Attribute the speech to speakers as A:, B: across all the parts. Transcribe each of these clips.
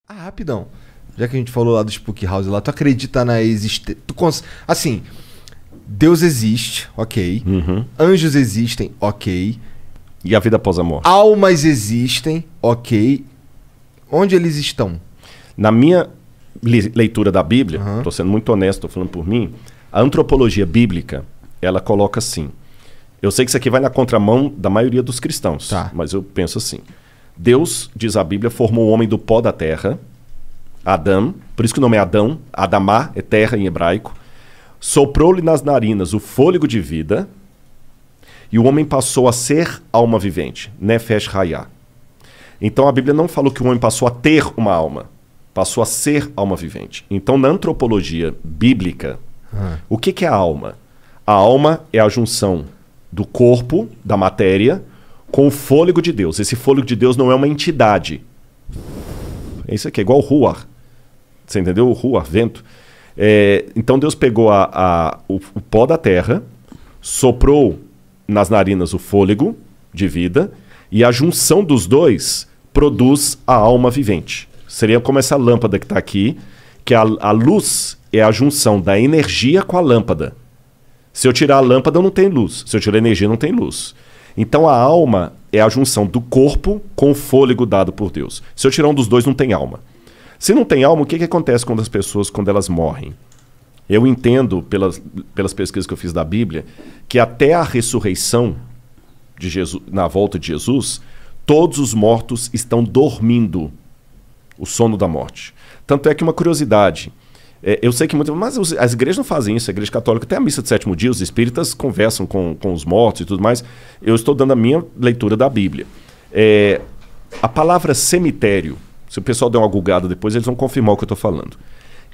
A: Ah, rapidão. Já que a gente falou lá do Spook House lá, tu acredita na existência... Assim, Deus existe, ok. Anjos existem, ok.
B: E a vida após a morte?
A: Almas existem, ok. Onde eles estão?
B: Na minha leitura da Bíblia, estou sendo muito honesto, estou falando por mim, a antropologia bíblica, ela coloca assim. Eu sei que isso aqui vai na contramão da maioria dos cristãos, mas eu penso assim. Deus, diz a Bíblia, formou o homem do pó da terra, Adão, por isso que o nome é Adão, Adamá é terra em hebraico, soprou-lhe nas narinas o fôlego de vida, e o homem passou a ser alma vivente, Nefesh Hayah. Então a Bíblia não falou que o homem passou a ter uma alma, passou a ser alma vivente. Então na antropologia bíblica, o que é a alma? A alma é a junção do corpo, da matéria, com o fôlego de Deus. Esse fôlego de Deus não é uma entidade. Isso aqui é igual o ruar. Você entendeu? O ruar, vento. Então Deus pegou o pó da terra, soprou nas narinas o fôlego de vida, e a junção dos dois produz a alma vivente. Seria como essa lâmpada que está aqui, que a luz é a junção da energia com a lâmpada. Se eu tirar a lâmpada, não tem luz. Se eu tirar a energia, não tem luz. Então a alma é a junção do corpo com o fôlego dado por Deus. Se eu tirar um dos dois, não tem alma. Se não tem alma, o que acontece com as pessoas quando elas morrem? Eu entendo, pelas pesquisas que eu fiz da Bíblia, que até a ressurreição de Jesus, na volta de Jesus, todos os mortos estão dormindo o sono da morte. Tanto é que uma curiosidade... eu sei que mas as igrejas não fazem isso, a igreja católica tem a missa de sétimo dia, os espíritas conversam com os mortos e tudo mais. Eu estou dando a minha leitura da Bíblia. A palavra cemitério, se o pessoal der uma googada depois, eles vão confirmar o que eu estou falando.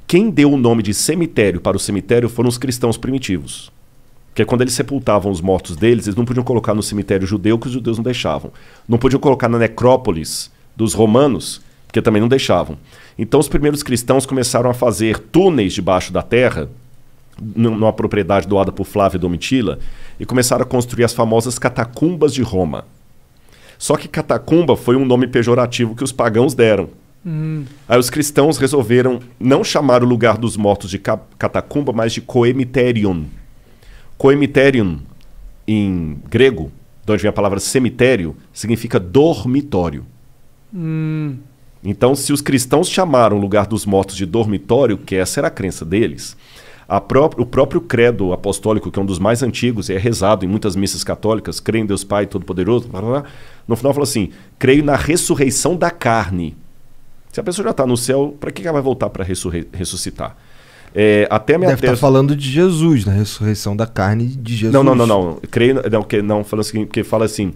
B: Quem deu o nome de cemitério para o cemitério foram os cristãos primitivos. Porque quando eles sepultavam os mortos deles, eles não podiam colocar no cemitério judeu, que os judeus não deixavam. Não podiam colocar na necrópolis dos romanos, porque também não deixavam. Então os primeiros cristãos começaram a fazer túneis debaixo da terra, numa propriedade doada por Flávio Domitila, e começaram a construir as famosas catacumbas de Roma. Só que catacumba foi um nome pejorativo que os pagãos deram. Aí os cristãos resolveram não chamar o lugar dos mortos de catacumba, mas de coemiterion. Coemiterion, em grego, de onde vem a palavra cemitério, significa dormitório. Então, se os cristãos chamaram o lugar dos mortos de dormitório, que essa era a crença deles, o próprio credo apostólico, que é um dos mais antigos e é rezado em muitas missas católicas, creio em Deus Pai Todo-Poderoso, no final fala assim, creio na ressurreição da carne. Se a pessoa já está no céu, para que ela vai voltar para ressuscitar? Até minha
A: Deve estar falando de Jesus, na ressurreição da carne de Jesus.
B: Não. Creio, não, falando assim, porque fala assim,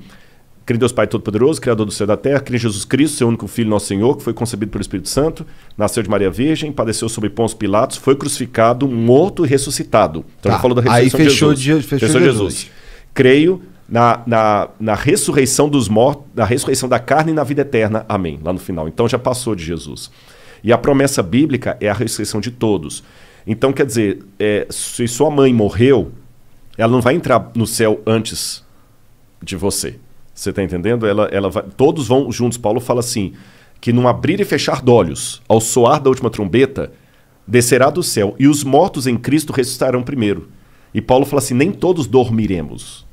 B: creio em Deus Pai Todo-Poderoso, Criador do céu e da terra, creio em Jesus Cristo, seu único Filho, nosso Senhor, que foi concebido pelo Espírito Santo, nasceu de Maria Virgem, padeceu sob Pôncio Pilatos, foi crucificado, morto e ressuscitado. Então já falou da ressurreição de Jesus. Fechou Jesus. Creio na ressurreição dos mortos, na ressurreição da carne e na vida eterna. Amém. Lá no final. Então já passou de Jesus. E a promessa bíblica é a ressurreição de todos. Então, quer dizer, se sua mãe morreu, ela não vai entrar no céu antes de você. Você está entendendo? Todos vão juntos. Paulo fala assim, que num abrir e fechar de olhos, ao soar da última trombeta, descerá do céu, e os mortos em Cristo ressuscitarão primeiro. E Paulo fala assim, nem todos dormiremos.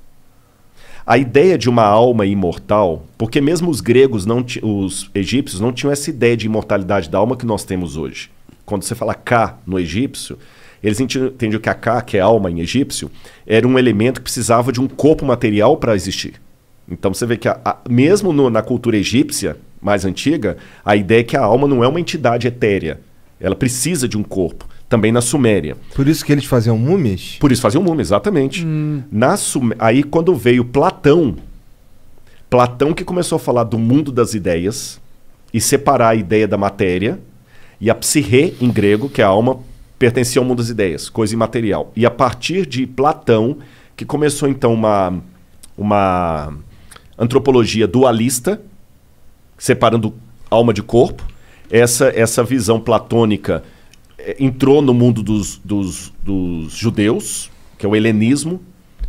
B: A ideia de uma alma imortal, porque mesmo os gregos, os egípcios, não tinham essa ideia de imortalidade da alma que nós temos hoje. Quando você fala Ka no egípcio, eles entendiam que a Ka, que é alma em egípcio, era um elemento que precisava de um corpo material para existir. Então você vê que mesmo na cultura egípcia mais antiga, a ideia é que a alma não é uma entidade etérea. Ela precisa de um corpo. Também na Suméria.
A: Por isso que eles faziam múmias?
B: Por isso faziam múmias, exatamente. Aí quando veio Platão que começou a falar do mundo das ideias e separar a ideia da matéria, e a psique, em grego, que é a alma, pertencia ao mundo das ideias, coisa imaterial. E a partir de Platão, que começou então uma antropologia dualista, separando alma de corpo. Essa visão platônica entrou no mundo dos judeus, que é o helenismo,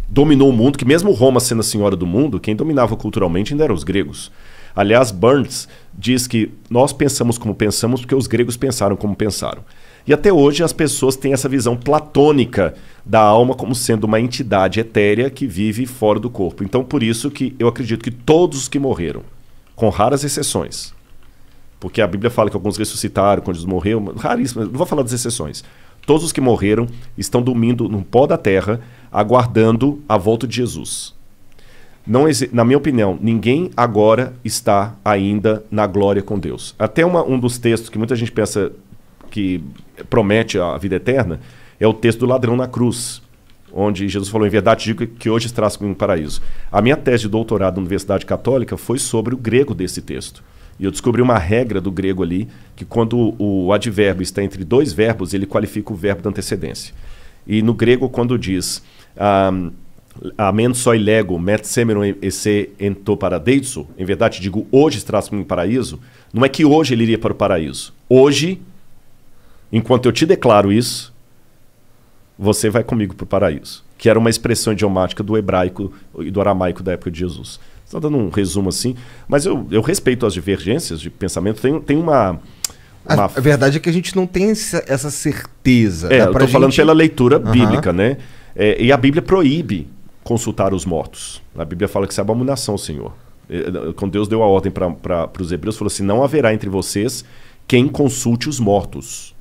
B: dominou o mundo, que mesmo Roma sendo a senhora do mundo, quem dominava culturalmente ainda eram os gregos. Aliás, Burns diz que nós pensamos como pensamos porque os gregos pensaram como pensaram. E até hoje as pessoas têm essa visão platônica da alma como sendo uma entidade etérea que vive fora do corpo. Então, por isso que eu acredito que todos os que morreram, com raras exceções, porque a Bíblia fala que alguns ressuscitaram quando eles morreram, raríssimo, não vou falar das exceções. Todos os que morreram estão dormindo no pó da terra, aguardando a volta de Jesus. Não, na minha opinião, ninguém agora está ainda na glória com Deus. Até um dos textos que muita gente pensa que promete a vida eterna é o texto do ladrão na cruz, onde Jesus falou, em verdade digo que hoje estarás comigo no paraíso. A minha tese de doutorado na Universidade Católica foi sobre o grego desse texto. E eu descobri uma regra do grego ali, que quando o advérbio está entre dois verbos, ele qualifica o verbo da antecedência. E no grego, quando diz amen soi lego, met semeron esse ento paradeiso, em verdade digo, hoje estarás comigo no paraíso, não é que hoje ele iria para o paraíso. Hoje, enquanto eu te declaro isso, você vai comigo para o paraíso. Que era uma expressão idiomática do hebraico e do aramaico da época de Jesus. Estou dando um resumo assim, mas eu respeito as divergências de pensamento. Tem uma...
A: A verdade é que a gente não tem essa certeza.
B: Eu estou falando pela leitura bíblica, né? E a Bíblia proíbe consultar os mortos. A Bíblia fala que isso é abominação, Senhor. Quando Deus deu a ordem para os hebreus, falou assim, não haverá entre vocês quem consulte os mortos.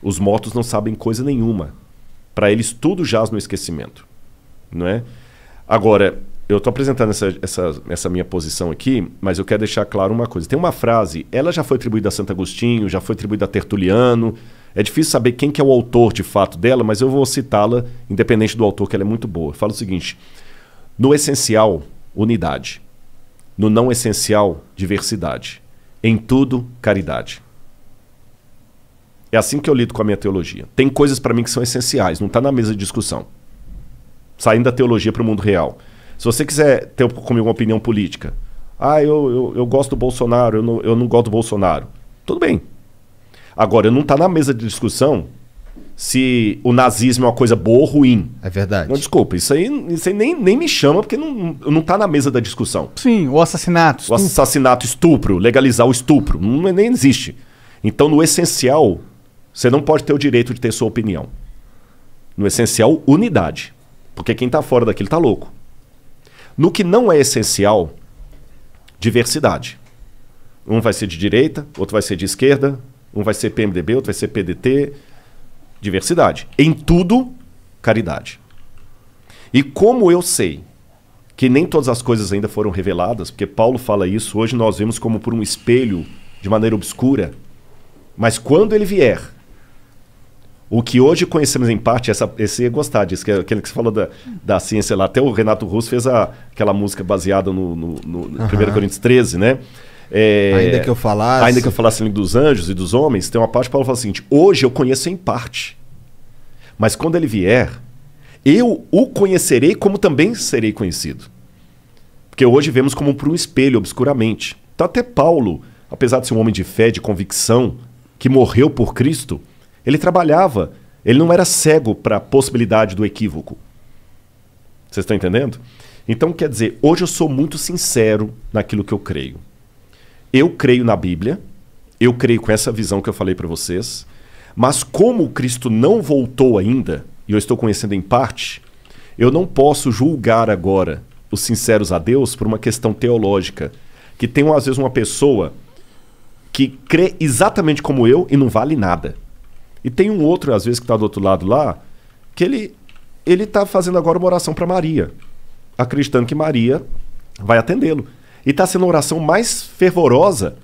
B: Os mortos não sabem coisa nenhuma. Para eles tudo jaz no esquecimento. Não é? Agora, eu estou apresentando essa minha posição aqui, mas eu quero deixar claro uma coisa. Tem uma frase, ela já foi atribuída a Santo Agostinho, já foi atribuída a Tertuliano. É difícil saber quem que é o autor de fato dela, mas eu vou citá-la, independente do autor, que ela é muito boa. Fala o seguinte, no essencial, unidade. No não essencial, diversidade. Em tudo, caridade. É assim que eu lido com a minha teologia. Tem coisas para mim que são essenciais, não está na mesa de discussão. Saindo da teologia para o mundo real. Se você quiser ter comigo uma opinião política, eu gosto do Bolsonaro, eu não gosto do Bolsonaro. Tudo bem. Agora, não está na mesa de discussão se o nazismo é uma coisa boa ou ruim.
A: É verdade.
B: Não, desculpa, isso aí nem me chama, porque não está na mesa da discussão.
C: Sim, o assassinato.
B: O assassinato, estupro, legalizar o estupro, nem existe. Então, no essencial, você não pode ter o direito de ter sua opinião. No essencial, unidade. Porque quem está fora daquilo está louco. No que não é essencial, diversidade. Um vai ser de direita, outro vai ser de esquerda, um vai ser PMDB, outro vai ser PDT. Diversidade. Em tudo, caridade. E como eu sei que nem todas as coisas ainda foram reveladas, porque Paulo fala isso, hoje nós vemos como por um espelho, de maneira obscura, mas quando ele vier, o que hoje conhecemos em parte, esse ia gostar disso, que é aquele que você falou da ciência lá. Até o Renato Russo fez aquela música baseada no 1 Coríntios 13, né?
A: Ainda que eu falasse
B: dos anjos e dos homens, tem uma parte que Paulo fala o seguinte, hoje eu conheço em parte, mas quando ele vier, eu o conhecerei como também serei conhecido. Porque hoje vemos como por um espelho, obscuramente. Então até Paulo, apesar de ser um homem de fé, de convicção, que morreu por Cristo, ele trabalhava, ele não era cego para a possibilidade do equívoco. Vocês estão entendendo? Então, quer dizer, hoje eu sou muito sincero naquilo que eu creio. Eu creio na Bíblia, eu creio com essa visão que eu falei para vocês, mas como o Cristo não voltou ainda, e eu estou conhecendo em parte, eu não posso julgar agora os sinceros a Deus por uma questão teológica, que tem às vezes uma pessoa que crê exatamente como eu e não vale nada. E tem um outro, às vezes, que está do outro lado lá, que ele está fazendo agora uma oração para Maria, acreditando que Maria vai atendê-lo. E está sendo a oração mais fervorosa.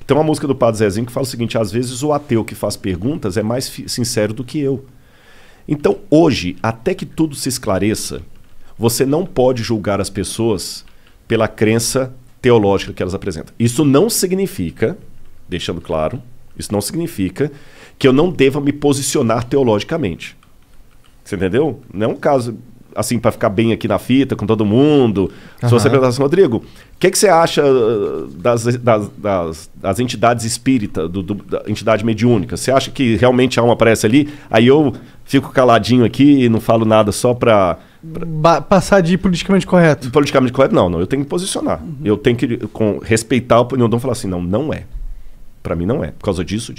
B: Tem uma música do Padre Zezinho que fala o seguinte, às vezes o ateu que faz perguntas é mais sincero do que eu. Então, hoje, até que tudo se esclareça, você não pode julgar as pessoas pela crença teológica que elas apresentam. Isso não significa, deixando claro, isso não significa que eu não deva me posicionar teologicamente. Você entendeu? Não é um caso... assim, para ficar bem aqui na fita com todo mundo, se você perguntar assim, Rodrigo, o que você acha das entidades espíritas, da entidade mediúnica? Você acha que realmente a alma aparece ali? Aí eu fico caladinho aqui e não falo nada só para...
C: Passar de politicamente correto.
B: Politicamente correto, não. Eu tenho que posicionar. Eu tenho que respeitar a opinião, não falar assim, não é. Para mim não é. Por causa disso.